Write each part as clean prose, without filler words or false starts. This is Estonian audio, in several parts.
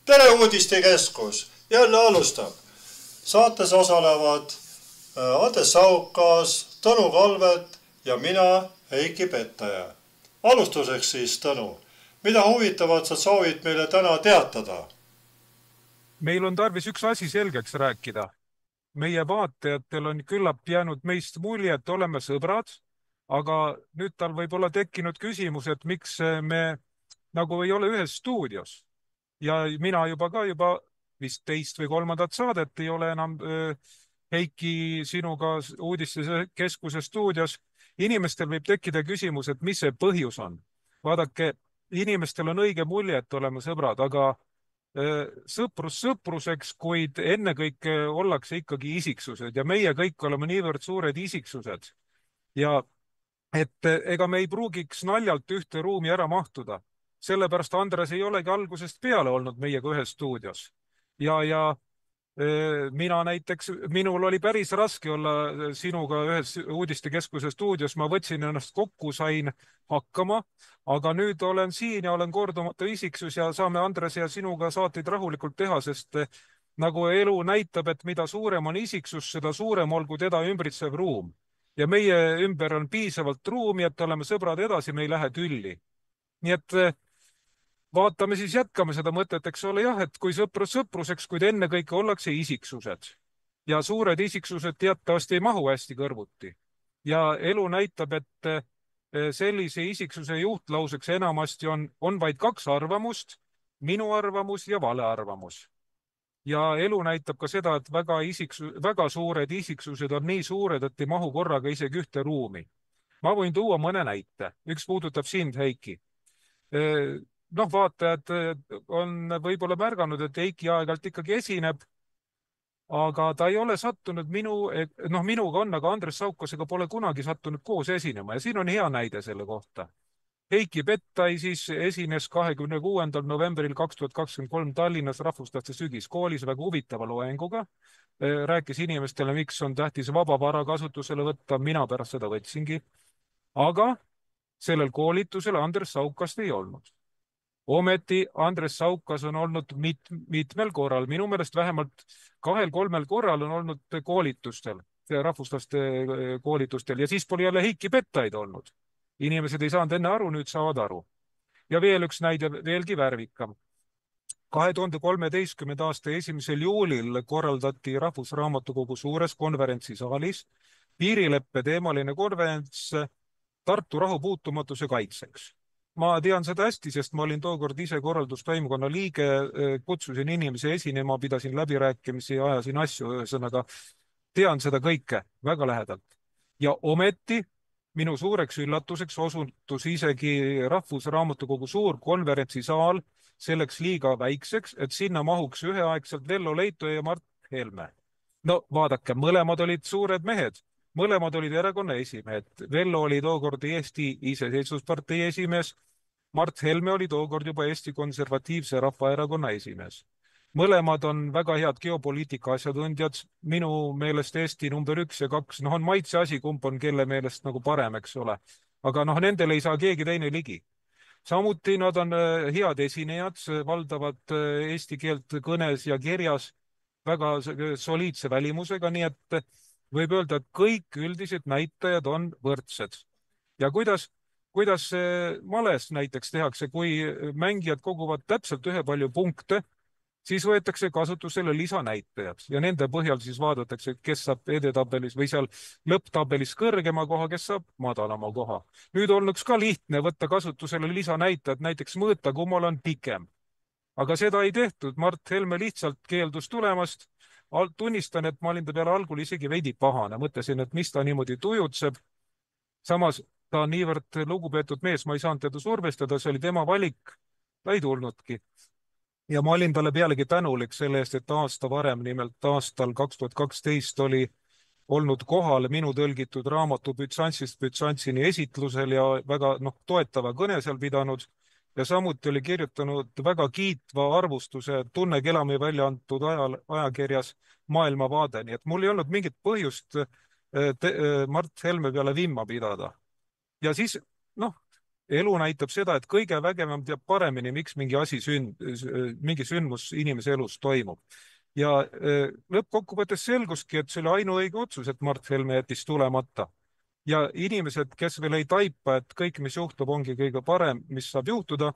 Teleuudistekeskus jälle alustab. Saates osalevad Andres Saukas, Tõnu Kalvet ja mina, Heiki Pettaja. Alustuseks siis, Tõnu, mida huvitavat sa soovid meile täna teatada? Meil on tarvis üks asi selgeks rääkida. Meie vaatajatel on küllap jäänud meist mulje, et oleme sõbrad, aga nüüd tal võib olla tekkinud küsimus, et miks me nagu ei ole ühes stuudios. Ja mina juba vist teist või kolmandat saadet ei ole enam Heiki sinuga uudistekeskuse stuudios. Inimestel võib tekkida küsimus, et mis see põhjus on. Vaadake, inimestel on õige mulje, et oleme sõbrad, aga sõprus sõpruseks, kuid ennekõike ollakse ikkagi isiksused ja meie kõik oleme niivõrd suured isiksused. Ja et ega me ei pruugiks naljalt ühte ruumi ära mahtuda. Sellepärast Andres ei olegi algusest peale olnud meiega ühes stuudios. Ja mina näiteks, minul oli päris raske olla sinuga ühes uudistekeskuse stuudios, ma võtsin ennast kokku, sain hakkama, aga nüüd olen siin ja olen kordumatu isiksus ja saame Andres ja sinuga saateid rahulikult teha, sest nagu elu näitab, et mida suurem on isiksus, seda suurem olgu teda ümbritsev ruum. Ja meie ümber on piisavalt ruumi, et oleme sõbrad edasi, me ei lähe tülli. Nii et vaatame siis, jätkame seda mõtet, eks ole, jah, et kui sõprus sõpruseks, kuid ennekõike ollakse isiksused. Ja suured isiksused teatavasti ei mahu hästi kõrvuti. Ja elu näitab, et sellise isiksuse juhtlauseks enamasti on vaid kaks arvamust, minu arvamus ja vale arvamus. Ja elu näitab ka seda, et väga suured isiksused on nii suured, et ei mahu korraga isegi ühte ruumi. Ma võin tuua mõne näite. Üks puudutab sind, Heiki. Vaatajad on võib-olla märganud, et Heiki aeg-ajalt ikkagi esineb, aga ta ei ole sattunud minuga on, aga Andres Saukasega pole kunagi sattunud koos esinema ja siin on hea näide selle kohta. Heiki Pettai siis esines 26. novembril 2023 Tallinnas rahvuslaste sügiskoolis väga huvitava loenguga. Rääkis inimestele, miks on tähtis vaba vara kasutusele võtta, mina pärast seda võtsingi. Aga sellel koolitusel Andres Saukast ei olnud. Ometi Andres Saukas on olnud mitmel korral, minu meelest vähemalt 2-3 korral on olnud koolitustel, rahvuslaste koolitustel ja siis pole jälle Heiki Pettaid olnud. Inimesed ei saanud enne aru, nüüd saavad aru. Ja veel üks näide, veelgi värvikam. 2013. aasta 1. juulil korraldati Rahvusraamatukogu suures konverentsisaalis piirileppe teemaline konverents Tartu rahupuutumatuse kaitseks. Ma tean seda hästi, sest ma olin tookord ise korraldustoimkonna liige, kutsusin inimesi esinema, pidasin läbirääkimisi, ajasin asju, ühesõnaga tean seda kõike väga lähedalt. Ja ometi minu suureks üllatuseks osutus isegi Rahvusraamatukogu suur konverentsisaal selleks liiga väikseks, et sinna mahuks üheaegselt Vello Leito ja Mart Helme. No vaadake, mõlemad olid suured mehed, mõlemad olid erakonna esimehed. Vello oli tookord Eesti Iseseisvuspartei esimees, Mart Helme oli tookord juba Eesti Konservatiivse Rahvaerakonna esimees. Mõlemad on väga head geopoliitika asjatundjad, minu meelest Eesti number 1 ja 2, on maitse asi, kumb on kelle meelest nagu parem, eks ole. Aga nendel ei saa keegi teine ligi. Samuti nad on head esinejad, valdavad eesti keelt kõnes ja kirjas väga soliidse välimusega, nii et võib öelda, et kõik üldised näitajad on võrdsed. Ja kuidas males näiteks tehakse, kui mängijad koguvad täpselt ühepalju punkte, siis võetakse kasutusele lisanäitajad ja nende põhjal siis vaadatakse, kes saab edetabelis või seal lõpptabelis kõrgema koha, kes saab madalama koha. Nüüd olnuks ka lihtne võtta kasutusele lisanäitajad, näiteks mõõta, kummal on pikem. Aga seda ei tehtud, Mart Helme lihtsalt keeldus tulemast. Tunnistan, et ma olin ta peale algul isegi veidi pahane, mõtlesin, et mis ta niimoodi tujutseb. Samas ta on niivõrd lugupeetud mees, ma ei saanud teda survestada, see oli tema valik, ta ei tulnudki. Ja ma olin talle pealegi tänulik selle eest, et aasta varem, nimelt aastal 2012 oli olnud kohal minu tõlgitud raamatu Bütsantsist Bütsantsini esitlusel ja väga toetava kõne seal pidanud ja samuti oli kirjutanud väga kiitva arvustuse Tunne Kelami välja antud ajakirjas Maailmavaade, nii et mul ei olnud mingit põhjust Mart Helme peale vimma pidada. Ja siis elu näitab seda, et kõige vägevam teab paremini, miks mingi mingi sündmus inimese elus toimub. Ja lõppkokkuvõttes selguski, et see oli ainuõige otsus, et Mart Helme jättis tulemata. Ja inimesed, kes veel ei taipa, et kõik, mis juhtub, ongi kõige parem, mis saab juhtuda,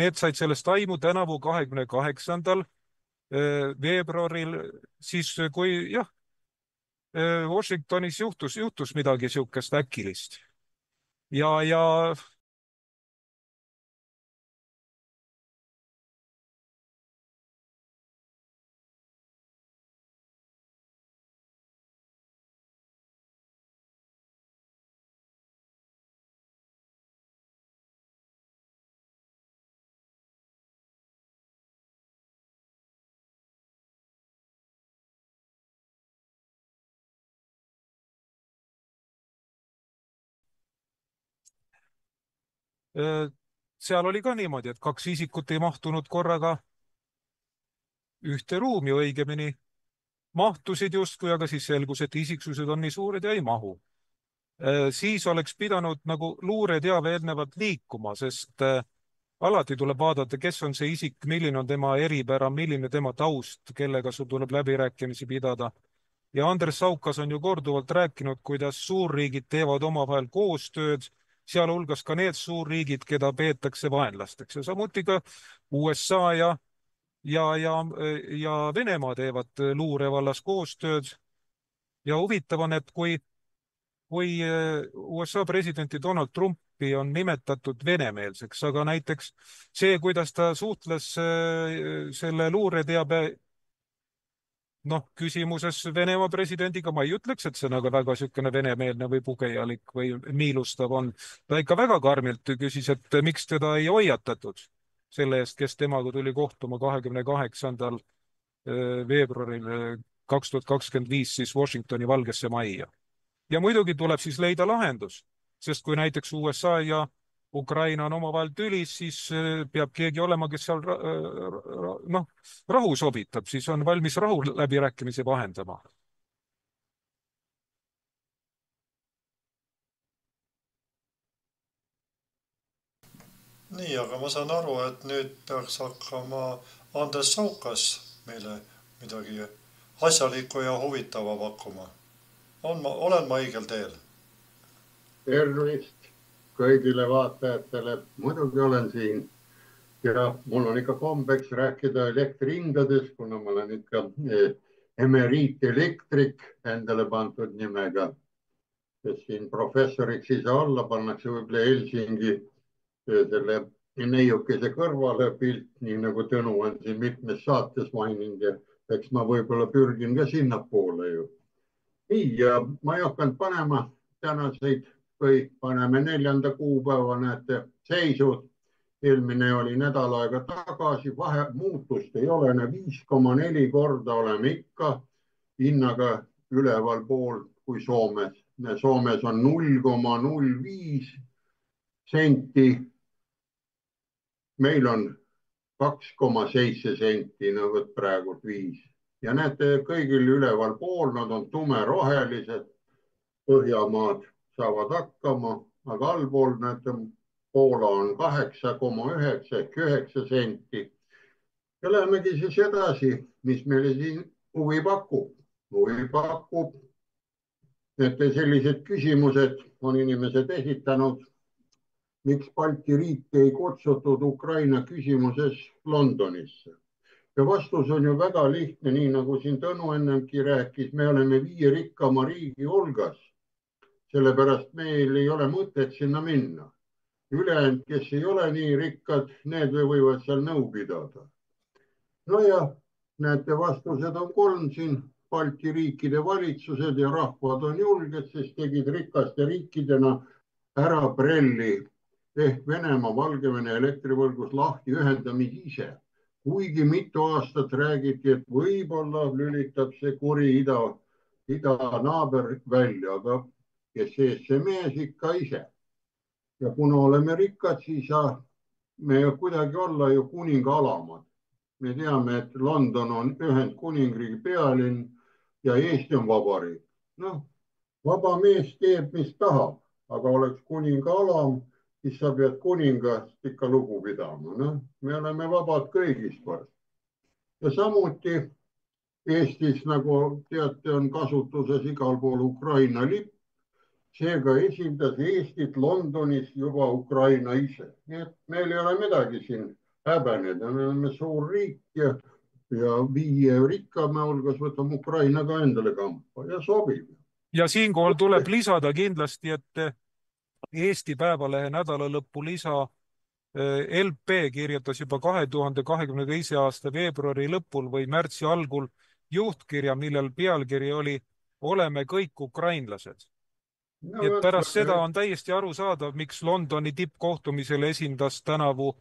need said sellest aimu tänavu 28. veebruaril, siis kui jah, Washingtonis juhtus midagi niisugust äkilist. Ja seal oli ka niimoodi, et kaks isikut ei mahtunud korraga ühte ruumi, õigemini mahtusid justkui, aga siis selgus, et isiksused on nii suured ja ei mahu. Siis oleks pidanud nagu luureteave eelnevalt liikuma, sest alati tuleb vaadata, kes on see isik, milline on tema eripära, milline tema taust, kellega sul tuleb läbirääkimisi pidada. Ja Andres Saukas on ju korduvalt rääkinud, kuidas suurriigid teevad omavahel koostööd, sealhulgas ka need suurriigid, keda peetakse vaenlasteks ja samuti ka USA ja Venemaa teevad luure vallas koostööd. Ja huvitav on, et kui USA presidenti Donald Trumpi on nimetatud venemeelseks, aga näiteks see, kuidas ta suhtles selle luureteabe küsimuses Venemaa presidendiga, ma ei ütleks, et see nagu väga niisugune venemeelne või pugejalik või miilustav on. Ta ikka väga karmilt küsis, et miks teda ei hoiatatud selle eest, kes temaga tuli kohtuma 28. veebruaril 2025 siis Washingtoni Valgesse Majja. Ja muidugi tuleb siis leida lahendus, sest kui näiteks USA ja Ukraina on omavahel tülis, siis peab keegi olema, kes seal rahu sobitab, siis on valmis rahu läbirääkimisi vahendama. nii, aga ma saan aru, et nüüd peaks hakkama Andres Saukas meile midagi asjalikku ja huvitava pakkuma. Olen ma õigel teel? Tervist kõigile vaatajatele, muidugi olen siin ja mul on ikka kombeks rääkida elektrihindadest, kuna ma olen ikka emeriitelektrik endale pandud nimega, kes siin professoriks ei saa olla, pannakse võib-olla Helsingi selle neiukese kõrvale pilt, nii nagu Tõnu on siin mitmes saates maininud ja eks ma võib-olla pürgin ka sinnapoole ju. Nii, ja ma ei hakanud panema tänaseid või paneme 4. kuupäeva, näete, seisud. Eelmine oli nädal aega tagasi, muutust ei ole, 5,4 korda oleme ikka hinnaga üleval pool kui Soomes. Soomes on 0,05 senti. Meil on 2,7 senti, no võt praegu 5. Ja näete, kõigil üleval pool, nad on tumerohelised. Põhjamaad saavad hakkama, aga allpool näete, Poola on 8,9 ehk 9 senti. Ja lähemegi siis edasi, mis meile siin huvi pakub. Huvi pakub, et sellised küsimused on inimesed esitanud. Miks Balti riike ei kutsutud Ukraina küsimuses Londonisse? Ja vastus on ju väga lihtne, nii nagu siin Tõnu ennemgi rääkis, me oleme 5 rikkama riigi hulgas. Sellepärast meil ei ole mõtet sinna minna. Ülejäänud, kes ei ole nii rikkad, need võivad seal nõu pidada. No ja näete, vastused on 3 siin. Balti riikide valitsused ja rahvad on julged, sest tegid rikaste riikidena ära Brelli ehk Venemaa Valgevene elektrivõrgus lahti ühendamise ise. Kuigi mitu aastat räägiti, et võib-olla lülitab see kuri ida naaber välja, aga kes ees see mees ikka ise. Ja kuna oleme rikkad, siis me kuidagi olla ju kuninga alamad. Me teame, et London on Ühendkuningriigi pealinn ja Eesti on vabariik. Noh, vaba mees teeb, mis tahab, aga oleks kuninga alam, siis sa pead kuningast ikka lugu pidama. Noh, me oleme vabad kõigist varsti. Ja samuti Eestis, nagu teate, on kasutuses igal pool Ukraina lipp. Seega esindas Eestit Londonis juba Ukraina ise. Nii et meil ei ole midagi siin häbeneda. Me oleme suur riik ja 5 rikkama hulgas võtame Ukraina ka endale kampa ja sobib. Ja siinkohal tuleb lisada kindlasti, et Eesti Päevalehe nädalalõppu lisa LP kirjutas juba 2022. aasta veebruari lõpul või märtsi algul juhtkirja, millel pealkiri oli "Oleme kõik ukrainlased". No, nii et pärast seda on täiesti arusaadav, miks Londoni tippkohtumisel esindas tänavu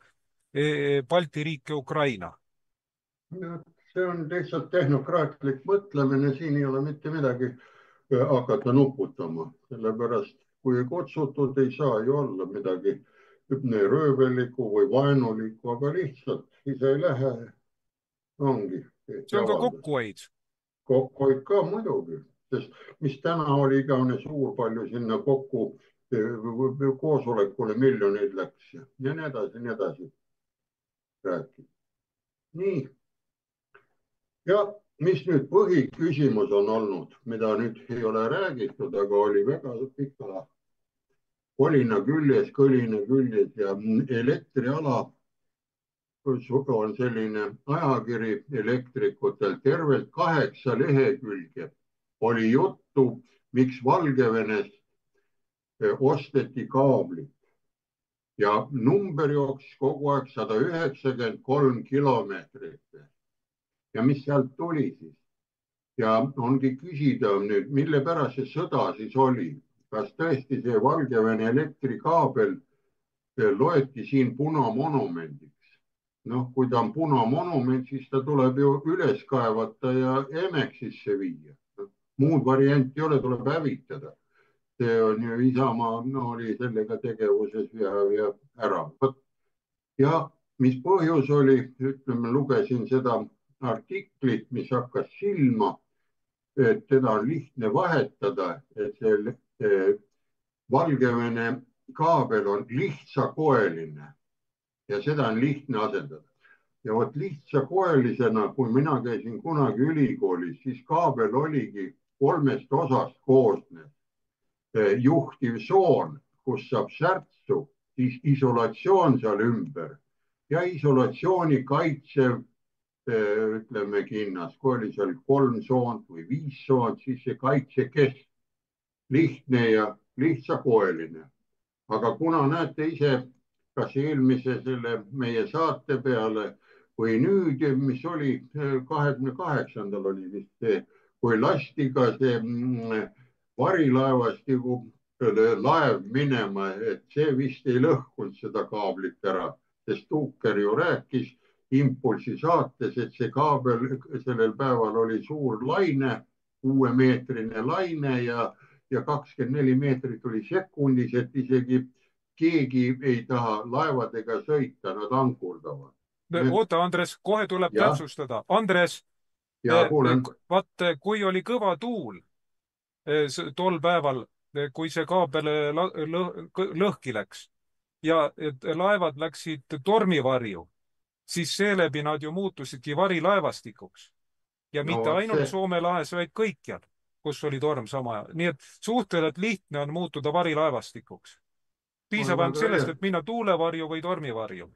Balti riike Ukraina. No, see on lihtsalt tehnokraatlik mõtlemine, siin ei ole mitte midagi hakata nuputama, sellepärast kui ei kutsutud, ei saa ju olla midagi röövelikku või vaenulikku, aga lihtsalt ise ei lähe, ongi. See on ka kokkuhoid. Kokkuhoid ka muidugi, sest mis täna oli igavene suur, palju sinna kokku koosolekule miljoneid läks ja nii edasi, nii edasi rääkida. Nii. Ja mis nüüd põhiküsimus on olnud, mida nüüd ei ole räägitud, aga oli väga pika kolina küljes, kõlina küljes ja elektriala on selline ajakiri elektrikutel, tervelt 8 lehekülge oli juttu, miks Valgevenes osteti kaablit ja number jooksis kogu aeg 193 kilomeetrit. Ja mis sealt tuli siis? Ja ongi küsida nüüd, mille pärast see sõda siis oli. Kas tõesti see Valgevene elektrikaabel loeti siin punamonumendiks? Noh, kui ta on punamonument, siis ta tuleb ju üles kaevata ja Emexisse viia. Muud varianti ei ole, tuleb hävitada. See on ju Isamaa oli sellega tegevuses ja ära. Ja mis põhjus oli, ütleme, lugesin seda artiklit, mis hakkas silma, et teda on lihtne vahetada, et see Valgevene kaabel on lihtsakoeline ja seda on lihtne asendada. Ja vot lihtsakoelisena, kui mina käisin kunagi ülikoolis, siis kaabel oligi 3 osast koosnes. Juhtiv soon, kus saab särtsu, siis isolatsioon seal ümber ja isolatsiooni kaitsev ütleme kinnas, kui oli seal 3 soont või 5 soont, siis see kaitsekest, lihtne ja lihtsakoeline. Aga kuna näete ise, kas eelmise selle meie saate peale või nüüd, mis oli 28. oli vist see, kui lasti ka see varilaevastiku laev minema, et see vist ei lõhkunud seda kaablit ära, sest Tuuker ju rääkis impulsi saates, et see kaabel sellel päeval oli suur laine, 6-meetrine laine ja 24 meetrit oli sekundis, et isegi keegi ei taha laevadega sõita, nad ankurdavad. Oota, Andres, kohe tuleb täpsustada. Andres, vaat kui oli kõva tuul tol päeval, kui see kaabel lõhki läks ja laevad läksid tormivarju, siis seeläbi nad ju muutusidki varilaevastikuks. Ja mitte ainult Soome lahes, vaid kõikjal, kus oli torm sama ajal. Nii et suhteliselt lihtne on muutuda varilaevastikuks. Piisab ainult sellest, et minna tuulevarju või tormivarju.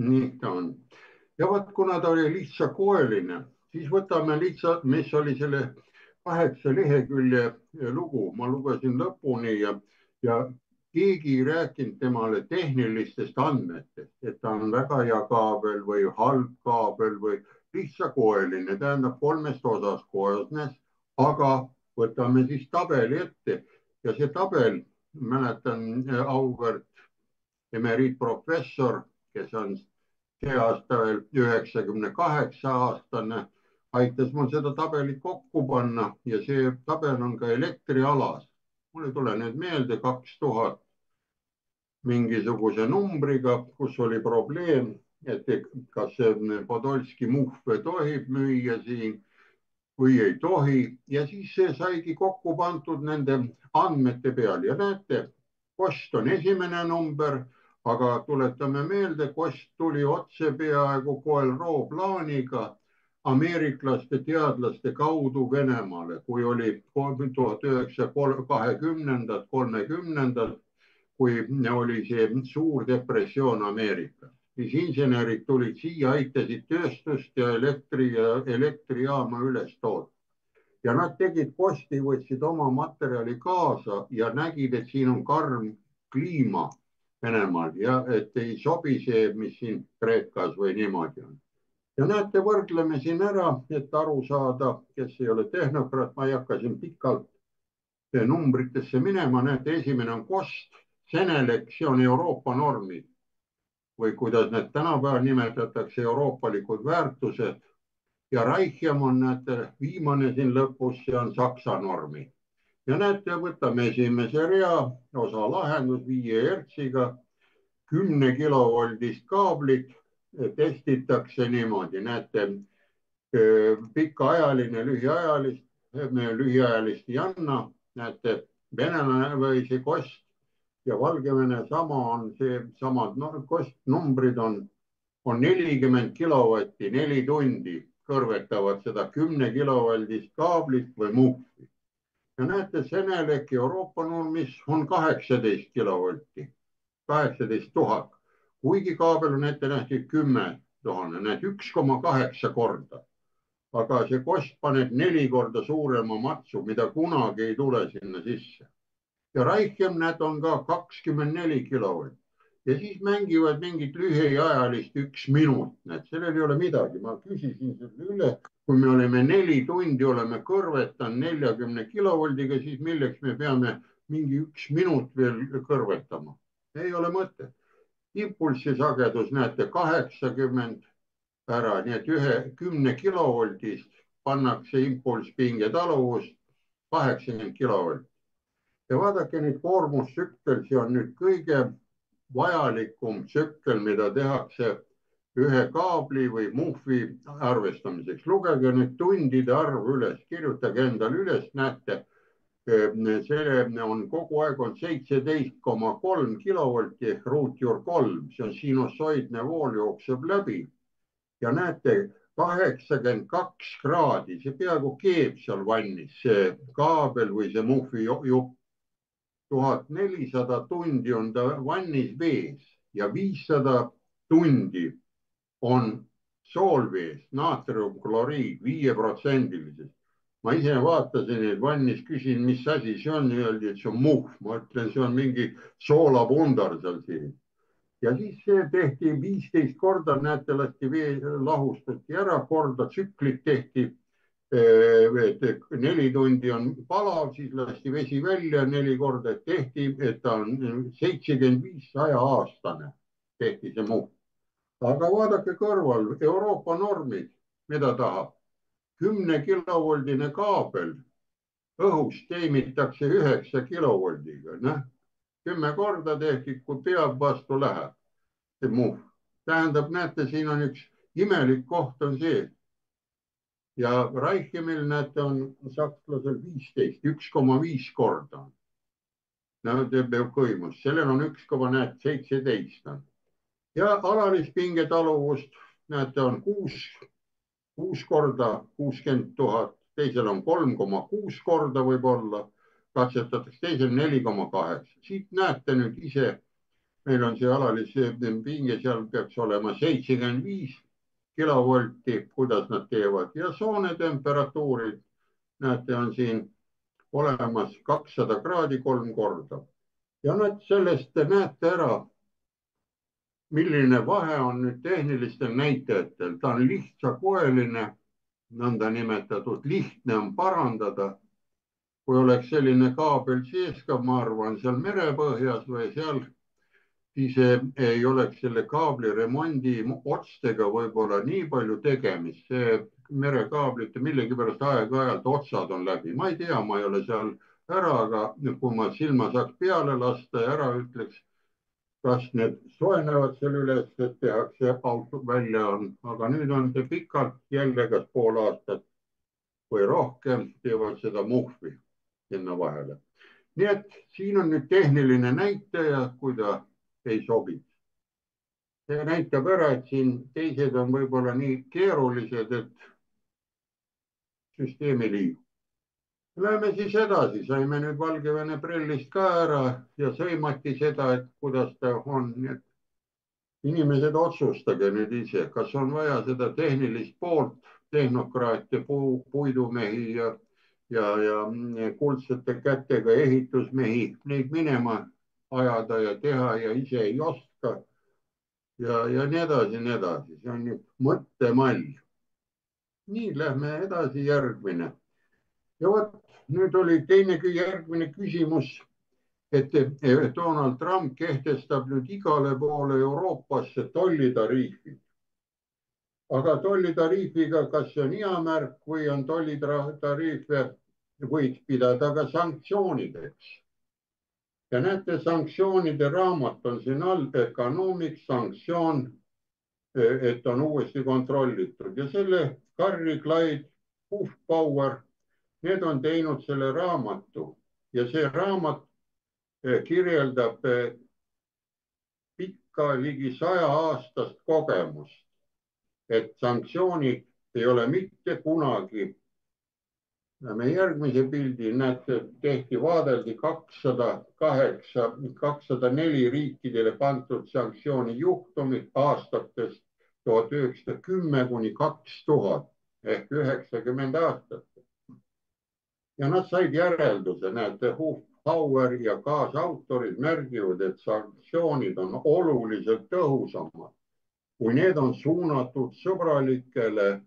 Nii ta on. Ja vaat kuna ta oli lihtsakoeline, siis võtame lihtsalt, mis oli selle 8 lehekülje lugu. Ma lugesin lõpuni ja keegi ei rääkinud temale tehnilistest andmetest, et ta on väga hea kaabel või halb kaabel või lihtsakoeline, tähendab 3 osast koosnes, aga võtame siis tabeli ette ja see tabel, mäletan auväärt emeriitprofessor, kes on see aasta veel 98-aastane, aitas mul seda tabelit kokku panna ja see tabel on ka elektrialas. Mul ei tule nüüd meelde 2000 mingisuguse numbriga, kus oli probleem, et kas Podolski muhve tohib müüa siin või ei tohi. Ja siis see saigi kokku pandud nende andmete peal ja näete, Kost on esimene number, aga tuletame meelde, Kost tuli otse peaaegu Koelroo-plaaniga ameeriklaste teadlaste kaudu Venemaale, kui oli 1920-ndad, 30-ndad, kui oli see suur depressioon Ameerikas. siis insenerid tulid siia, aitasid tööstust ja elektrijaama üles toota. Ja nad tegid Kosti, võtsid oma materjali kaasa ja nägid, et siin on karm kliima Venemaal ja et ei sobi see, mis siin Kreekas või niimoodi on. Ja näete, võrdleme siin ära, et aru saada, kes ei ole tehnokraat, ma ei hakka siin pikalt numbritesse minema. Näete, esimene on Kost, Senelec, see on Euroopa normid või kuidas need tänapäeval nimetatakse, euroopalikud väärtused. Ja Reichiem on, näete, viimane siin lõpus, see on Saksa normi. Ja näete, võtame esimese rea, osa lahendus 5 hertsiga, 10 kilovoldist kaablit testitakse niimoodi. Näete, pikaajaline, lühiajalist ei anna. Näete, Venemaa või see Kost ja Valgevene sama on see, samad kostnumbrid on 40 kilovatti, 4 tundi kõrvetavad seda 10 kilovoldist kaablit või muhvi. Ja näete, Senelec Euroopa normis on 18 kilovolti, 18 000, kuigi kaabel on ette nähtud 10 000, näed 1,8 korda. Aga see Kost paneb 4 korda suurema matsu, mida kunagi ei tule sinna sisse. Ja Reichiem näed on ka 24 kilovolt. Ja siis mängivad mingit lühiajalist 1 minut. Näed, sellel ei ole midagi. Ma küsisin selle üle, kui me oleme 4 tundi oleme kõrvetanud 40 kilovoldiga, siis milleks me peame mingi 1 minut veel kõrvetama. Ei ole mõte. Impulsi sagedus näete 80 ära, nii et 10 kilovoldist pannakse impulss pingetaluvust 80 kilovolt. Ja vaadake nüüd koormustsükkel, see on nüüd kõige vajalikum tsükkel, mida tehakse ühe kaabli või muhvi arvestamiseks. Lugege nüüd tundide arv üles, kirjutage endale üles, näete, see on kogu aeg on 17,3 kilovolti ruutjuur 3, see on sinusoidne vool jookseb läbi. Ja näete, 82 kraadi, see peaaegu keeb seal vannis, see kaabel või see muhvi jupp. 1400 tundi on ta vannis vees ja 500 tundi on soolvees, naatriumkloriid 5%. Ma ise vaatasin, et vannis küsin, mis asi see on, öeldi, et see on muhv. Ma ütlen, see on mingi soolapundar seal siin. Ja siis see tehti 15 korda, näete, lasti vee lahustati ära, korda tsüklit tehti. 4 tundi on palav, siis lasti vesi välja 4 korda, tehti, et ta on 75-100 aastane, tehti see muhv. Aga vaadake kõrval, Euroopa normid, mida tahab. 10 kilovoldine kaabel õhus teimitakse 9 kilovoldiga. 10 korda tehti, kui peab, vastu läheb. See muhv. Tähendab, näete, siin on üks imelik koht on see. Ja Reichemil näete on sakslasel 15, 1,5 korda. Teeb kõimus. Sellel on 1,17. Ja alalispingetaluvust näete on 6 korda 60 000, teisel on 3,6 korda võib-olla, katsetatakse teisel 4,8. Siit näete nüüd ise, meil on see alalispinge, seal peaks olema 75 kilovolti, kuidas nad teevad ja soonetemperatuurid, näete, on siin olemas 200 kraadi 3 korda. Ja nüüd sellest näete ära, milline vahe on nüüd tehnilistel näitajatel. Ta on lihtsakoeline, nõnda nimetatud, lihtne on parandada. Kui oleks selline kaabel sees ka, ma arvan, seal merepõhjas või seal, siis ei oleks selle kaabli remondi otstega võib-olla nii palju tegemist. See merekaablite millegipärast aeg-ajalt otsad on läbi. Ma ei tea, ma ei ole seal ära, aga kui ma silma saaks peale lasta ja ära ütleks, kas need soenevad selle üles, et tehakse auto välja on. Aga nüüd on see pikalt, jälle kas pool aastat või rohkem teevad seda muhvi sinna vahele. nii et siin on nüüd tehniline näitaja, kui ta ei sobi. See näitab ära, et siin teised on võib-olla nii keerulised, et süsteem ei liigu. Läheme siis edasi, saime nüüd Valgevene prellist ka ära ja sõimati seda, et kuidas ta on. Nii et inimesed otsustage nüüd ise, kas on vaja seda tehnilist poolt, tehnokraate, puidumehi ja kuldsete kätega ehitusmehi, neid minema ajada ja teha ja ise ei oska. Ja nii edasi, nii edasi. See on nüüd mõttemall. Nii, lähme edasi, järgmine. Ja vot, nüüd oli järgmine küsimus, et Donald Trump kehtestab nüüd igale poole Euroopasse tollitariifid. Aga tollitariifiga, kas see on hea märk või on tollitariife võiks pidada ka sanktsioonideks. Ja näete, sanktsioonide raamat on siin all, economic sanktsioon, et on uuesti kontrollitud ja selle Carri Clyde Hufbauer, need on teinud selle raamatu ja see raamat kirjeldab pikka ligi 100-aastast kogemust, et sanktsioonid ei ole mitte kunagi. Me järgmise pildi näete, vaadeldi 204 riikidele pandud sanktsiooni juhtumit aastatest 1910 kuni 2000 ehk 90 aastat. Ja nad said järelduse, näete, Hufbauer ja kaasautorid märgivad, et sanktsioonid on oluliselt tõhusamad, kui need on suunatud sõbralikele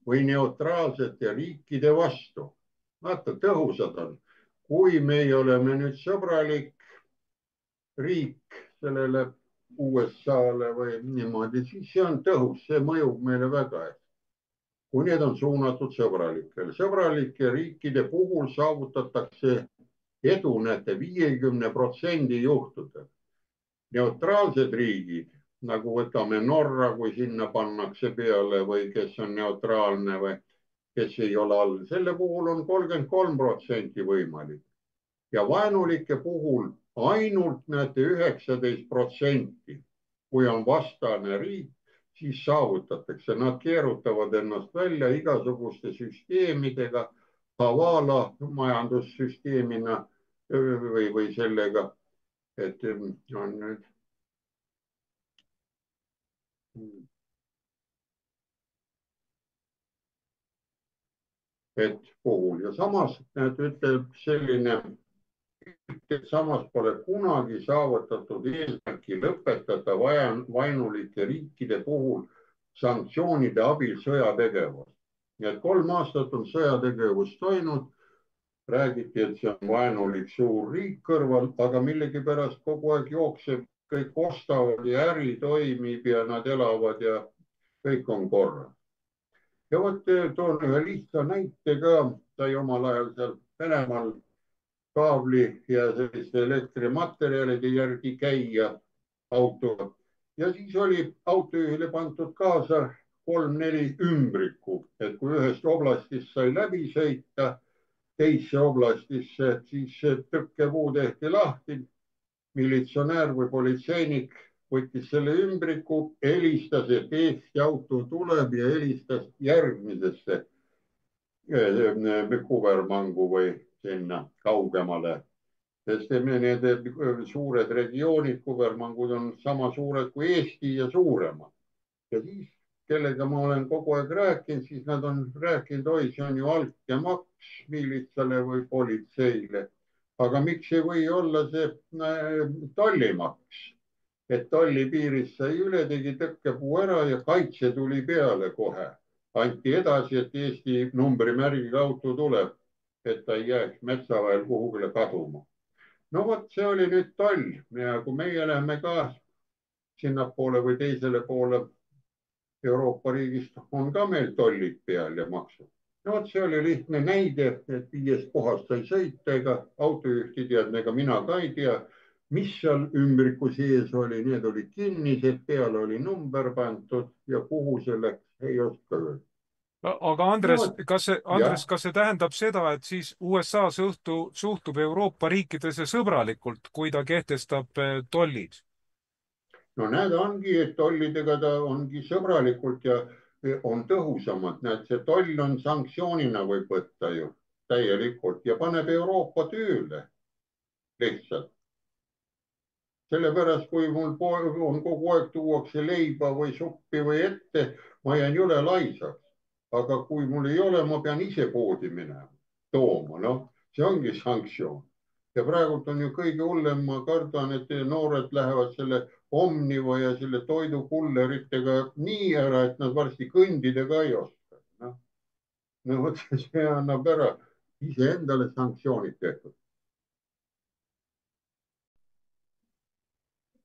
või neutraalsete riikide vastu. Vaata, tõhusad on. Kui meie oleme nüüd sõbralik riik sellele USA-le või niimoodi, siis see on tõhus, see mõjub meile väga hästi. Kui need on suunatud sõbralikele. Sõbralike riikide puhul saavutatakse edu, näete, 50% juhtudel. Neutraalsed riigid, nagu võtame Norra, kui sinna pannakse peale või kes on neutraalne või kes ei ole all, selle puhul on 33% võimalik. Ja vaenulike puhul ainult näete 19%, kui on vastane riik, siis saavutatakse. Nad keerutavad ennast välja igasuguste süsteemidega, havala majandussüsteemina või sellega, et on nüüd puhul ja samas ütleb selline, et samas pole kunagi saavutatud eesmärki lõpetada vaenulike riikide puhul sanktsioonide abil sõjategevust. Nii et 3 aastat on sõjategevus toinud, räägiti, et see on vaenulik suur riik kõrval, aga millegipärast kogu aeg jookseb, kõik ostavad ja äri toimib ja nad elavad ja kõik on korras. Ja vot toon ühe lihtsa näite ka, sai omal ajal seal Venemaal kaabli ja selliste elektrimaterjalide järgi käia auto. Ja siis oli autojuhile pandud kaasa 3-4 ümbriku, et kui ühest oblastist sai läbi sõita teisse oblastisse, siis tõkkepuu tehti lahti. Militsionäär või politseinik võttis selle ümbriku, helistas, et Eesti auto tuleb ja helistas järgmisesse kuvermangu või sinna kaugemale. Sest need suured regioonid, kuvermangud on sama suured kui Eesti ja suuremad. Ja siis, kellega ma olen kogu aeg rääkinud, siis nad on rääkinud, oi, see on ju altkäemaks miilitsale või politseile. Aga miks ei või olla see tollimaks? Et tollipiirist sai üle, tegi tõkkepuu ära ja kaitse tuli peale kohe. Anti edasi, et Eesti numbrimärgiga auto tuleb, et ta ei jääks metsa vahel kuhugile kaduma. No vot, see oli nüüd toll ja kui meie läheme ka sinnapoole või teisele poole Euroopa riigist, on ka meil tollid peal ja maksud. No vot, see oli lihtne näide, et 5 kohast sai sõita, ega autojuht ei teadnud, ega mina ka ei tea, mis seal ümbriku sees oli, need olid kinnised, peale oli number pandud ja kuhu see läks, ei oska öelda. aga no Andres, jah, kas see tähendab seda, et siis USA suhtub Euroopa riikidesse sõbralikult, kui ta kehtestab tollid? no näed, ongi, et tollidega ta ongi sõbralikult ja on tõhusamad. Näed, see toll on sanktsioonina võib võtta ju täielikult ja paneb Euroopa tööle lihtsalt. Sellepärast, kui mul on kogu aeg tuuakse leiba või suppi või ette, ma jään jõle laisaks. Aga kui mul ei ole, ma pean ise poodi minema, tooma, noh, see ongi sanktsioon. Ja praegult on ju kõige hullem, ma kardan, et noored lähevad selle Omniva ja selle toidukulleritega nii ära, et nad varsti kõndida ka ei oska. No vot, see annab ära iseendale sanktsioonid tehtud.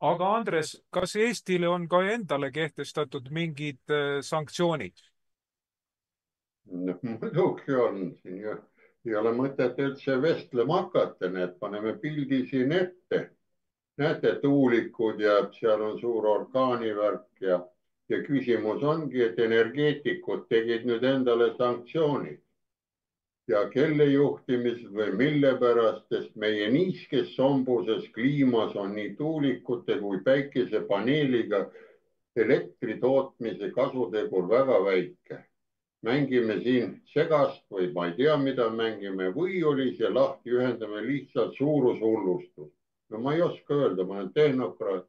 aga Andres, kas Eestile on ka endale kehtestatud mingid sanktsioonid? Muidugi on siin ju, ei ole mõtet üldse vestlema hakata, need paneme pildi siin ette. Näete, tuulikud ja seal on suur orkaanivärk ja küsimus ongi, et energeetikud tegid nüüd endale sanktsioonid ja kelle juhtimisel või mille pärast, sest meie niiskes sombuses kliimas on nii tuulikute kui päikesepaneeliga elektri tootmise kasutegur väga väike. Mängime siin segast või ma ei tea, mida mängime või oli see lahti, ühendame lihtsalt suurushullustus. No ma ei oska öelda, ma olen tehnokraat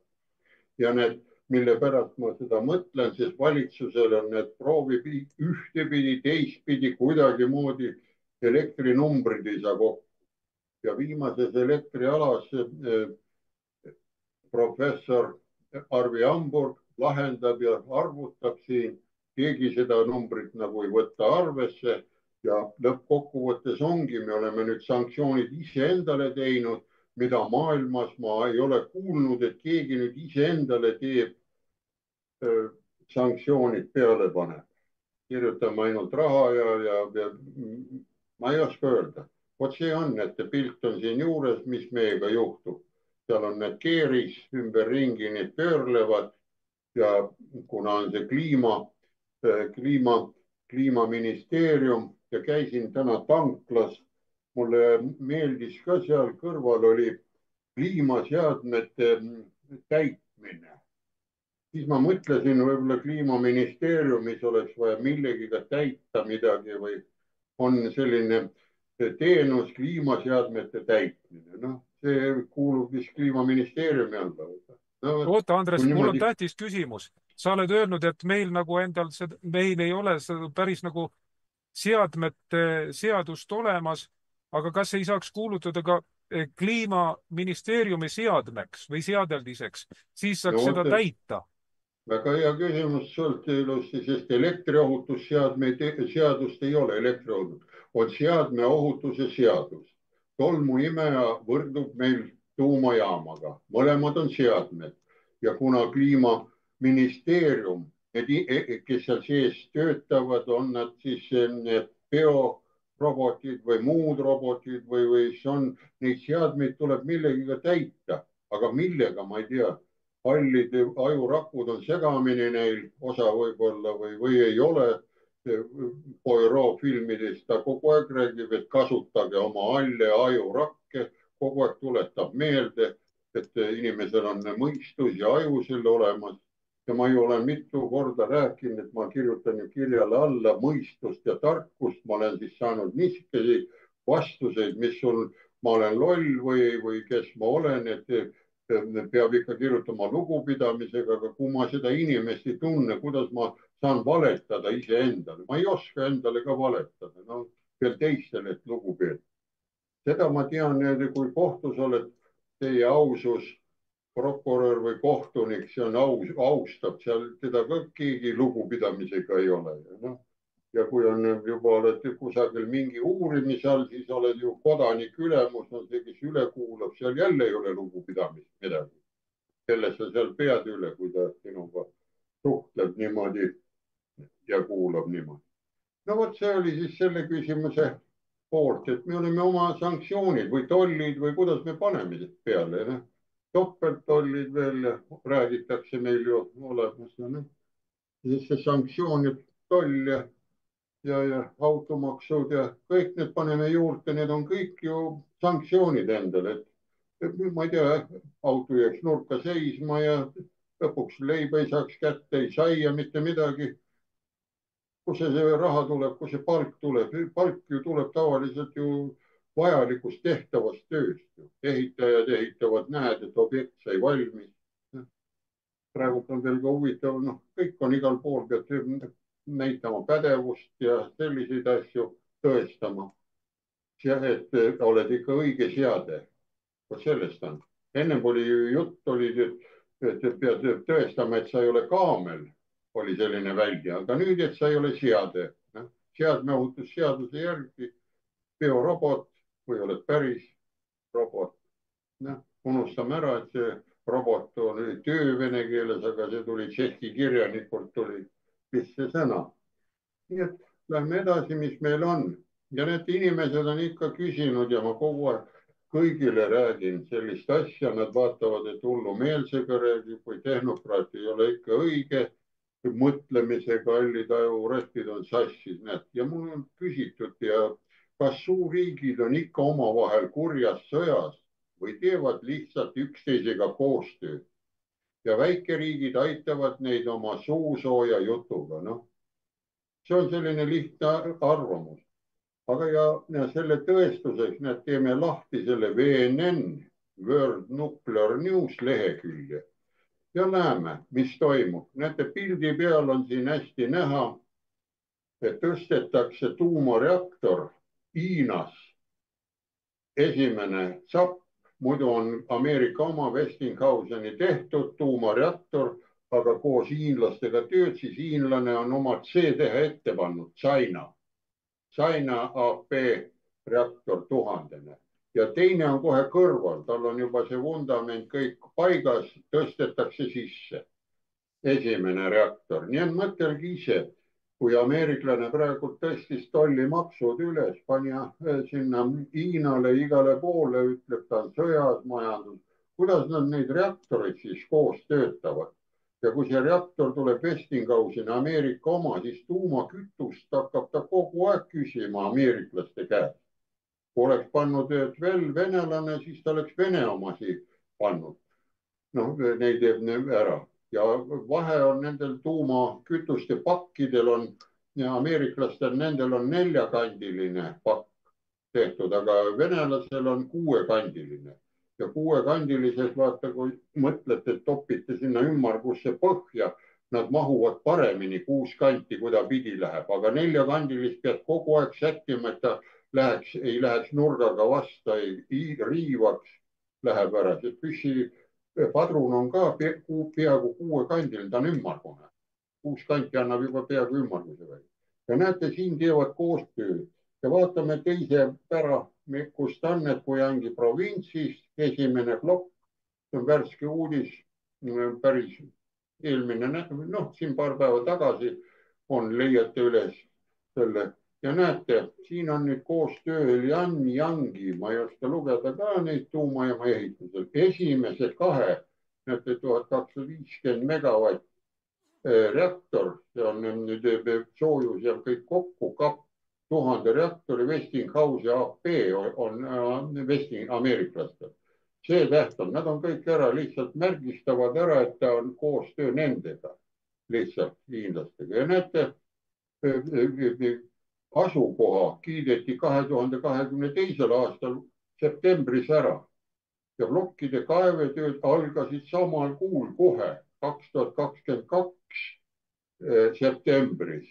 ja need, mille pärast ma seda mõtlen, sest valitsusel on need proovib ühtepidi, teistpidi kuidagimoodi elektrinumbrid ei saa kokku. Ja viimases elektrialas professor Arvi Hamburg lahendab ja arvutab siin, keegi seda numbrit nagu ei võta arvesse ja lõppkokkuvõttes ongi, me oleme nüüd sanktsioonid iseendale teinud, mida maailmas ma ei ole kuulnud, et keegi nüüd iseendale teeb sanktsioonid peale paneb. Kirjutame ainult raha ja ma ei oska öelda. Vot see on, et pilt on siin juures, mis meiega juhtub. Seal on need keeris ümberringi, need pöörlevad ja kuna on see kliimaministeerium ja käisin täna tanklas, mulle meeldis ka seal kõrval oli kliimaseadmete täitmine. Siis ma mõtlesin, võib-olla kliimaministeeriumis oleks vaja millegiga täita midagi või on selline teenus kliimaseadmete täitmine. Noh, see kuulub vist kliimaministeeriumi alla. No, oota, Andres, mul on niimoodi... tähtis küsimus. Sa oled öelnud, et meil nagu endal, meil ei ole seda päris nagu seadmete seadust olemas, aga kas ei saaks kuulutada ka kliimaministeeriumi seadmeks või seadeldiseks, siis saaks no, seda täita? Väga hea küsimus sult ilusti, sest seadust ei ole, on seadmeohutuse seadus. Tolmuimeja võrdub meil tuumajaamaga, mõlemad on seadmed ja kuna kliimaministeerium, kes seal sees töötavad, on nad siis biorobotid või muud robotid või see on, neid seadmeid tuleb millegiga täita, aga millega, ma ei tea, hallid ajurakud on segamini neil, osa võib-olla või ei ole. Poirot filmides ta kogu aeg räägib, et kasutage oma halle ajurakke, kogu aeg tuletab meelde, et inimesel on mõistus ja aju selle olemas. Ja ma ju olen mitu korda rääkinud, et ma kirjutan ju kirjale alla mõistust ja tarkust. Ma olen siis saanud niisuguseid vastuseid, mis sul, ma olen loll või kes ma olen, et peab ikka kirjutama lugupidamisega, aga kui ma seda inimest ei tunne, kuidas ma saan valetada iseendale, ma ei oska endale ka valetada, no veel teistele, et lugu peab. Seda ma tean, kui kohtus oled, teie ausus, prokurör või kohtunik, see on austab, seal teda ka keegi lugupidamisega ei ole. No. Ja kui on juba oled kusagil mingi uurimise all, siis oled ju kodanik ülemus, on see, kes üle kuulab, seal jälle ei ole lugupidamist midagi. Kelle sa seal pead üle, kui ta sinuga suhtleb niimoodi ja kuulab niimoodi. No vot, see oli siis selle küsimuse poolt, et me oleme oma sanktsioonid või tollid või kuidas me paneme peale. Ne? Topelttollid veel räägitakse meil ju olemas. No, siis see sanktsioon ja toll ja automaksud ja kõik need paneme juurde, need on kõik ju sanktsioonid endale, et ma ei tea, auto jääks nurka seisma ja lõpuks leiba ei saaks kätte, ei saia, mitte midagi. Kus see raha tuleb, kus see palk tuleb? Palk ju tuleb tavaliselt ju vajalikust tehtavast tööst. Ehitajad ehitavad, näed, et objekt sai valmis. Praegu on veel ka huvitav, noh, kõik on igal pool, peab näitama pädevust ja selliseid asju tõestama. Et oled ikka õige seade. Vot sellest on. Ennem oli jutt, et pead tõestama, et sa ei ole kaamel, oli selline välja, aga nüüd, et sa ei ole seade. Seadmeohutusseaduse järgi biorobot või oled päris robot. Unustame ära, et see robot on töö vene keeles, aga see tuli tšehhi kirjanikult, tuli lihtsa sõna. Nii et lähme edasi, mis meil on. Ja need inimesed on ikka küsinud ja ma kogu aeg kõigile räägin sellist asja, nad vaatavad, et hullumeelsega räägib või tehnokraat ei ole ikka õige mõtlemisega, hallid ajuretid on sassis. Ja mul on küsitud, ja kas suurriigid on ikka omavahel kurjas sõjas või teevad lihtsalt üksteisega koostööd ja väikeriigid aitavad neid oma suusooja jutuga. Noh, see on selline lihtne arvamus. Aga ja selle tõestuseks me teeme lahti selle VNN, World Nuclear News lehekülje ja näeme, mis toimub. Näete, pildi peal on siin hästi näha, et tõstetakse tuumareaktor Hiinas. Esimene sapp, muidu on Ameerika oma Westinghouseni tehtud tuumareaktor, aga koos hiinlastega tööd, siis hiinlane on oma C-tähe ette pannud, China AP reaktor 1000. Ja teine on kohe kõrval, tal on juba see vundament kõik paigas, tõstetakse sisse. Esimene reaktor. Nii et mõtelge ise, kui ameeriklane praegu tõstis tollimaksud üles, pani sinna Hiinale igale poole, ütleb, ta on sõjas majandus. Kuidas nad neid reaktoreid siis koos töötavad? Ja kui see reaktor tuleb Westinghouseni Ameerika oma, siis tuumakütust hakkab ta kogu aeg küsima ameeriklaste käest. Kui oleks pannud veel venelane, siis ta oleks Vene omasi pannud. Noh, neid teeb ära. Ja vahe on nendel tuumakütuste pakkidel on, ameeriklastel nendel on 4-kandiline pakk tehtud, aga venelasel on 6-kandiline. Ja 6-kandilises, vaata, kui mõtlete, et topite sinna ümmargusse põhja, nad mahuvad paremini 6 kanti, kui ta pidi läheb, aga 4-kandilist pead kogu aeg sättima, et ta ei läheks nurgaga vasta, ei riivaks, läheb ära. See püssipadrun on ka peaaegu 6-kandiline, ta on ümmargune. 6 kanti annab juba peaaegu ümmarguse välja. Ja näete, siin teevad koostööd. Ja vaatame teise pära, kust on, et kui ongi provintsist esimene plokk, see on värske uudis, päris eelmine, noh, siin paar päeva tagasi on, leiate üles selle. Ja näete, siin on nüüd koostöö Lianyangi, ma ei oska lugeda ka neid tuumajaama ehitusel. Esimese 2, näete, 1250 megavatt reaktor, see on nüüd soojus ja kõik kokku, 1000 reaktori Westinghouse ja AP on ameeriklastel. See tähtsam, nad on kõik ära, lihtsalt märgistavad ära, et ta on koostöö nendega, lihtsalt hiinlastega. Ja näete, asukoha kiideti 2022. aastal septembris ära ja plokkide kaevetööd algasid samal kuul kohe, 2022 septembris.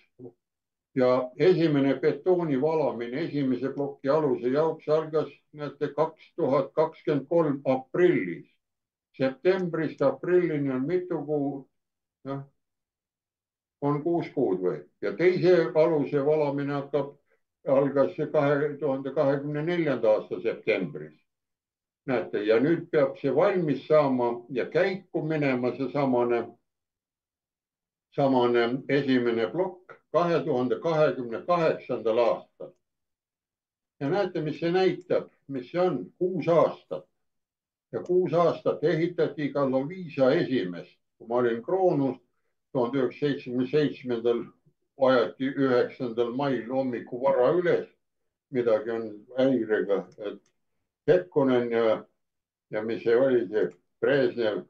Ja esimene betooni valamine esimese ploki aluse jaoks algas, näete, 2023 aprillis. Septembrist aprillini on mitu kuud, on 6 kuud või? Ja teise aluse valamine algas 2024. aasta septembris. Näete, ja nüüd peab see valmis saama ja käiku minema see samane esimene plokk 2028. aastal. Ja näete, mis see näitab, mis see on, 6 aastat. Ja 6 aastat ehitati ka Loviisa esimest. Kui ma olin Kroonus 1977. ajati 9. mail hommiku vara üles, midagi on häirega, et Kekkonen ja mis see oli, see Brežnev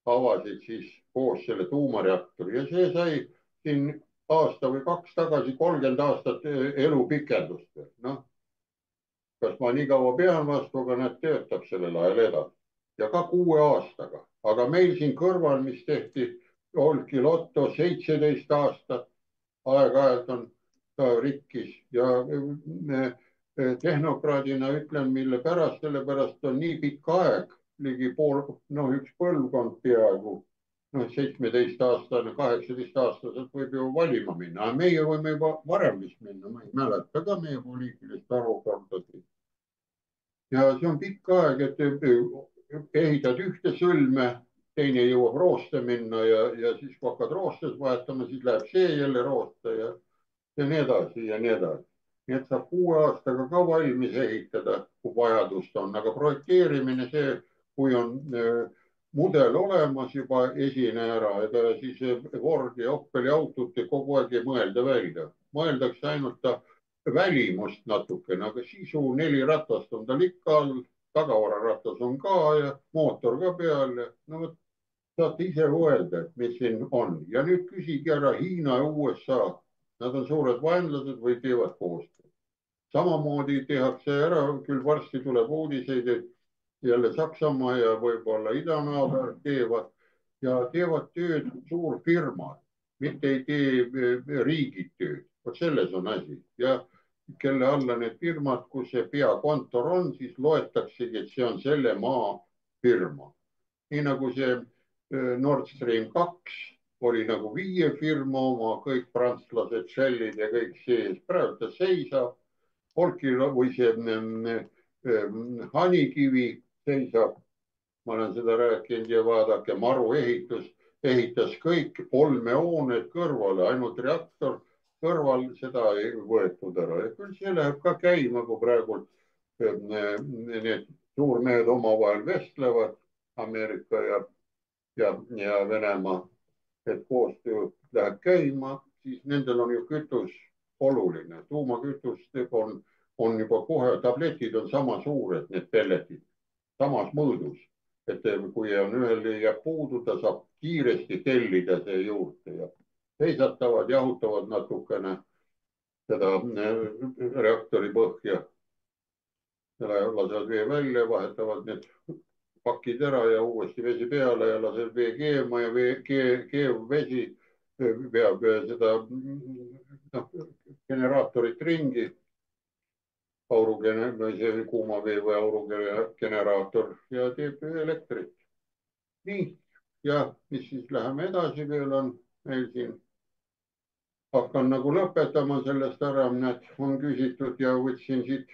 avasid siis koos selle tuumareaktori ja see sai siin aasta või 2 tagasi 30 aastat elupikendust. noh, kas ma nii kaua pean vastu, aga nad töötab sellel ajal edasi ja ka 6 aastaga, aga meil siin kõrval, mis tehti Olkiluoto 17 aastat, aeg-ajalt on ta rikkis ja tehnokraadina ütlen, mille pärast, sellepärast on nii pikk aeg, ligi pool, noh, üks põlvkond peaaegu, noh, 17-aastane, 18-aastaselt võib ju valima minna, aga meie võime juba varem vist minna, ma ei mäleta ka meie poliitilist arukorda. ja see on pikk aeg, et ehitad ühte sõlme, teine jõuab rooste minna ja siis kui hakkad roostes vahetama, siis läheb see jälle rooste ja nii edasi ja nii edasi. nii et saab 6 aastaga ka valmis ehitada, kui vajadust on, aga projekteerimine, see, kui on mudel olemas juba esine ära, ega siis Fordi ja Opeli autod kogu aeg ei mõelda välja, mõeldakse ainult ta välimust natukene, aga sisu 4 ratast on tal ikka all, tagavararatas on ka ja mootor ka peal. no vot, saate ise mõelda, et mis siin on ja nüüd küsige ära Hiina ja USA. Nad on suured vaenlased või teevad koostööd. Samamoodi tehakse ära, küll varsti tuleb uudiseid, et jälle Saksamaa ja võib-olla idanaaber teevad tööd suurfirmad, mitte ei tee riigid tööd. vot selles on asi ja kelle alla need firmad, kus see peakontor on, siis loetaksegi, et see on selle maa firma. nii nagu see Nord Stream 2 oli nagu 5 firma oma, kõik prantslased, Shellid ja kõik sees. praegu ta seisab. Või see Hanikivi seisab. ma olen seda rääkinud ja vaadake, Maru ehitas kõik olmehooned kõrvale, ainult reaktor kõrval, seda ei võetud ära ja küll see läheb ka käima, kui praegu need suurmehed omavahel vestlevad, Ameerika ja Venemaa, et koostöö läheb käima, siis nendel on ju kütus oluline. tuumakütus on juba kohe, tabletid on sama suured, need pelletid, samas mõõdus, et kui on ühel jääb puudu, ta saab kiiresti tellida see juurde ja seisatavad, jahutavad natukene seda reaktori põhja. lasevad vee välja, vahetavad need pakid ära ja uuesti vesi peale ja laseb vee keema ja keev vesi peab seda generaatorit ringi. kuuma vee või aurugeneraator ja teeb elektrit. nii, ja mis siis läheme edasi, veel on meil siin. hakkan nagu lõpetama sellest ära, näed, on küsitud ja võtsin siit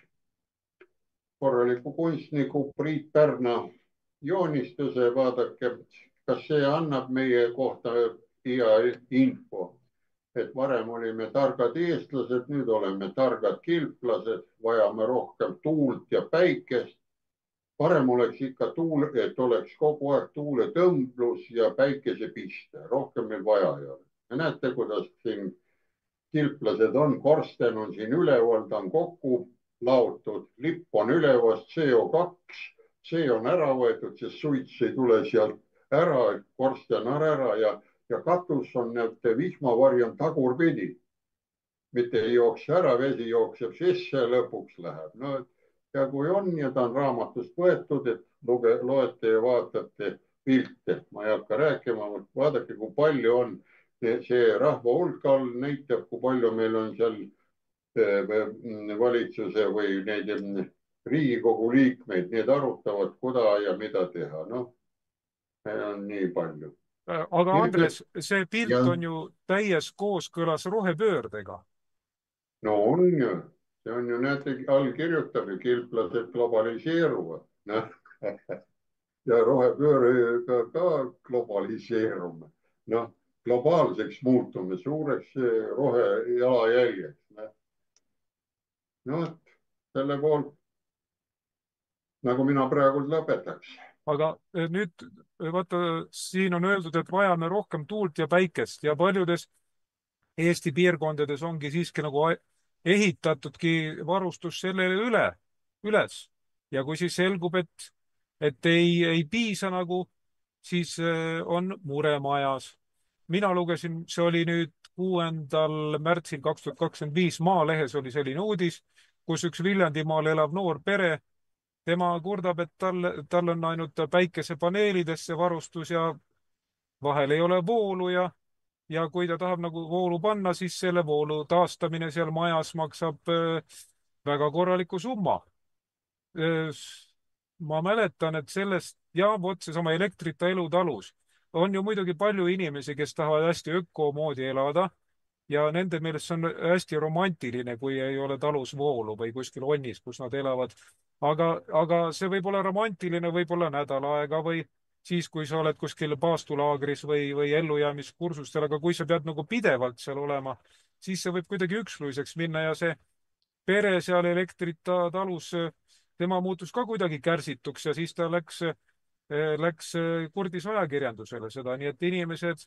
korraliku kunstniku Priit Pärna joonistuse, vaadake, kas see annab meie kohta hea info, et varem olime targad eestlased, nüüd oleme targad kilplased, vajame rohkem tuult ja päikest. parem oleks ikka tuul, et oleks kogu aeg tuuletõmblus ja päikesepiste, rohkem meil vaja ei ole. ja näete, kuidas siin kilplased on, korsten on siin üleval, ta on kokku laotud, lipp on ülevas, CO2, see on ära võetud, sest suits ei tule sealt ära, korsten on ära ja katus on vihmavari on tagurpidi. mitte ei jookse ära, vesi jookseb sisse ja lõpuks läheb. no ja kui on ja ta on raamatust võetud, et loete ja vaatate pilte, ma ei hakka rääkima, vaadake, kui palju on see rahva hulk all näitab, kui palju meil on seal valitsuse või neid Riigikogu liikmeid, need arutavad, kuda ja mida teha. noh, meil on nii palju. aga Andres, see pilt on ju täies kooskõlas rohepöördega. no on ju, see on ju, näete, all kirjutab ju kilplased globaliseeruvad. ja rohepöördega ka globaliseerume. noh, globaalseks muutume, suureks rohejalajäljeks. no vot, selle poolt nagu mina praegu lõpetaks. aga nüüd vaata, siin on öeldud, et vajame rohkem tuult ja päikest ja paljudes Eesti piirkondades ongi siiski nagu ehitatudki varustus sellele üles. Ja kui siis selgub, et ei piisa nagu, siis on mure majas. Mina lugesin, see oli nüüd 6. märtsil 2025 Maalehes oli selline uudis, kus üks Viljandimaal elav noor pere, tema kurdab, et tal on ainult päikesepaneelidesse varustus ja vahel ei ole voolu ja kui ta tahab nagu voolu panna, siis selle voolu taastamine seal majas maksab väga korraliku summa. Ma mäletan, et sellest ja vot seesama Elektrita elu talus on ju muidugi palju inimesi, kes tahavad hästi ökomoodi elada ja nende meelest see on hästi romantiline, kui ei ole talus voolu või kuskil onnis, kus nad elavad. aga see võib olla romantiline võib-olla nädal aega või siis, kui sa oled kuskil paastulaagris või ellujäämiskursustel, aga kui sa pead nagu pidevalt seal olema, siis see võib kuidagi üksluiseks minna ja see pere seal Elektrita talus, tema muutus ka kuidagi kärsituks ja siis ta läks kurdis ajakirjandusele seda, nii et inimesed,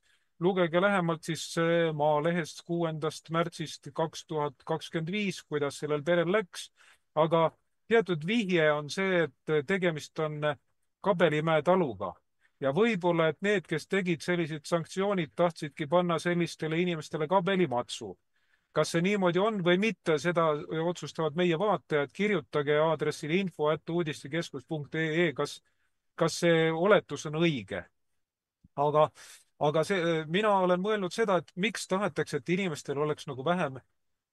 lugege lähemalt siis Maalehest 6. märtsist 2025, kuidas sellel perel läks. aga teatud vihje on see, et tegemist on Kabelimäe taluga ja võib-olla, et need, kes tegid sellised sanktsioonid, tahtsidki panna sellistele inimestele kabelimatsu. Kas see niimoodi on või mitte, seda otsustavad meie vaatajad. Kirjutage aadressil info@uudistekeskus.ee, kas see oletus on õige. aga mina olen mõelnud seda, et miks tahetakse, et inimestel oleks nagu vähem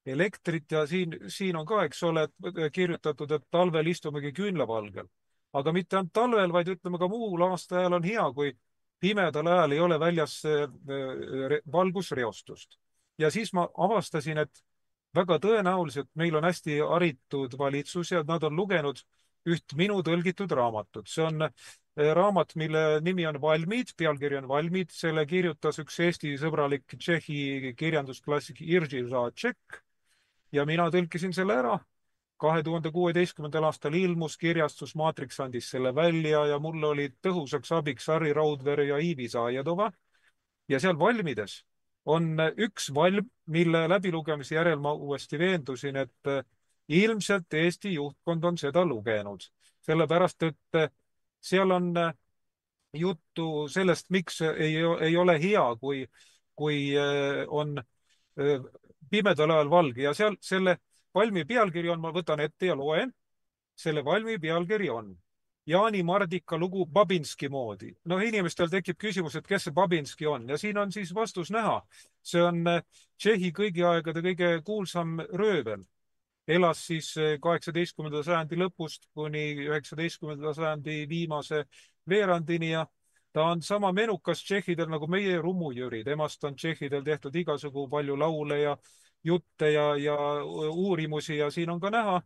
elektrit ja siin on ka, eks ole, kirjutatud, et talvel istumegi küünlavalgel. Aga mitte ainult talvel, vaid ütleme ka muul aastaajal on hea, kui pimedal ajal ei ole väljas valgusreostust. Ja siis ma avastasin, et väga tõenäoliselt meil on hästi haritud valitsus ja nad on lugenud üht minu tõlgitud raamatut. See on raamat, mille nimi on Valmid, pealkiri on Valmid, selle kirjutas üks Eesti sõbralik Tšehhi kirjandusklassik Jiří Žáček ja mina tõlkisin selle ära. 2016. aastal ilmus kirjastus Maatriks andis selle välja ja mul olid tõhusaks abiks Harri Raudvere ja Iivi Saaiedova. Ja seal Valmides on üks valm, mille läbilugemise järel ma uuesti veendusin, et ilmselt Eesti juhtkond on seda lugenud. Sellepärast, et seal on juttu sellest, miks ei ole hea, kui on pimedal ajal valge ja seal selle valmi pealkiri on, ma võtan ette ja loen, selle valmi pealkiri on Jaani Mardika lugu Babinski moodi. No inimestel tekib küsimus, et kes see Babinski on ja siin on siis vastus näha. See on Tšehhi kõigi aegade kõige kuulsam röövel. Elas siis 18. sajandi lõpust kuni 19. sajandi viimase veerandini ja ta on sama menukas tšehhidel nagu meie Rummu-Jüri. Temast on tšehhidel tehtud igasugu palju laule ja jutte ja uurimusi ja siin on ka näha.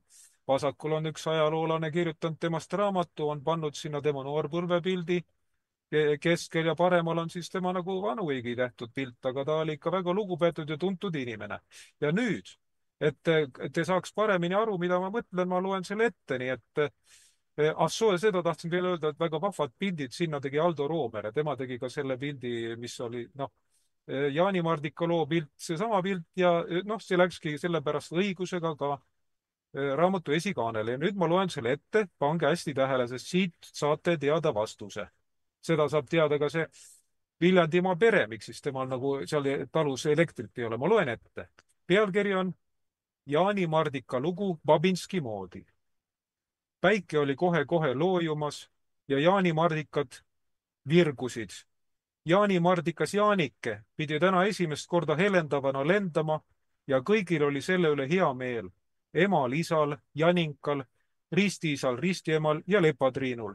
Vasakul on üks ajaloolane kirjutanud temast raamatu, on pannud sinna tema noorpõlvepildi. Keskel ja paremal on siis tema nagu vanuigi tehtud pilt, aga ta oli ikka väga lugupeetud ja tuntud inimene. Ja nüüd, et te saaks paremini aru, mida ma mõtlen, ma loen selle ette, nii et seda tahtsin veel öelda, et väga vahvad pildid, sinna tegi Aldo Roomere, tema tegi ka selle pildi, mis oli, Jaani Mardika loo pilt, seesama pilt ja see läkski sellepärast õigusega ka raamatu esikaanele ja nüüd ma loen selle ette, pange hästi tähele, sest siit saate teada vastuse. Seda saab teada ka see Viljandimaa pere, miks siis temal nagu seal talus elektrit ei ole. Ma loen ette. Pealkiri on Jaani Mardika lugu Babinski moodi. Päike oli kohe-kohe loojumas ja Jaani Mardikad virgusid. Jaani Mardikas Jaanike pidi täna esimest korda helendavana lendama ja kõigil oli selle üle hea meel. Emal, isal, Janinkal, ristiisal, ristiemal ja lepatriinul.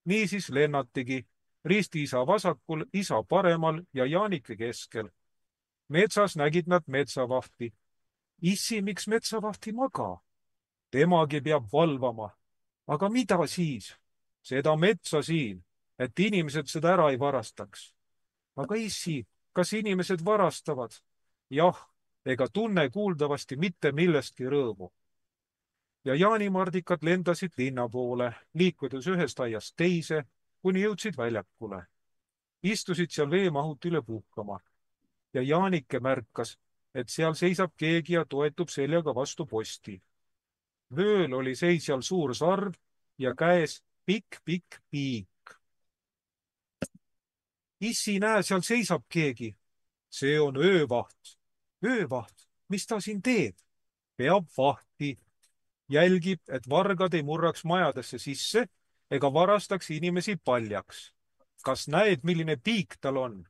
Niisiis lennatigi, ristiisa vasakul, isa paremal ja Jaanike keskel. Metsas nägid nad metsavahti. Issi, miks metsavahti maga? Temagi peab valvama. Aga mida siis? Seda metsa siin, et inimesed seda ära ei varastaks. Aga issi, kas inimesed varastavad? Jah, ega tunne kuuldavasti mitte millestki rõõmu. Ja jaanimardikad lendasid linna poole, liikudes ühest aiast teise, kuni jõudsid väljakule. Istusid seal veemahutile puhkama. ja Jaanike märkas, et seal seisab keegi ja toetub seljaga vastu posti. Vööl oli seisjal suur sarv ja käes pikk piik. Issi, näe, seal seisab keegi. See on öövaht. Öövaht, mis ta siin teeb? Peab vahti. Jälgib, et vargad ei murraks majadesse sisse ega varastaks inimesi paljaks. Kas näed, milline piik tal on?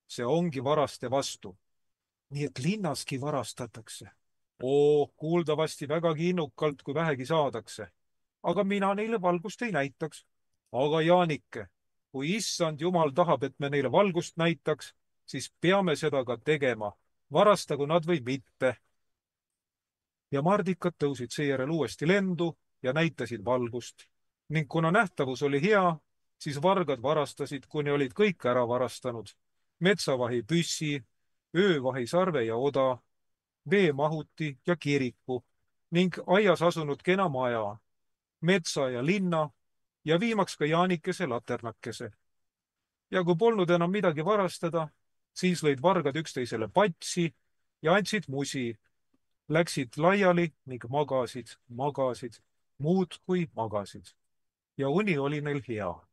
See ongi varaste vastu. Nii et linnaski varastatakse. Kuuldavasti vägagi innukalt, kui vähegi saadakse. Aga mina neile valgust ei näitaks. Aga Jaanike, kui issand jumal tahab, et me neile valgust näitaks, siis peame seda ka tegema, varastagu nad või mitte. Ja mardikad tõusid seejärel uuesti lendu ja näitasid valgust. Ning kuna nähtavus oli hea, siis vargad varastasid, kuni olid kõik ära varastanud. Metsavahi püssi, öövahi sarve ja oda, veemahuti ja kiriku ning aias asunud kena maja, metsa ja linna ja viimaks ka Jaanikese laternakese. Ja kui polnud enam midagi varastada, siis lõid vargad üksteisele patsi ja andsid musi, läksid laiali ning magasid, muudkui magasid. Ja uni oli neil hea.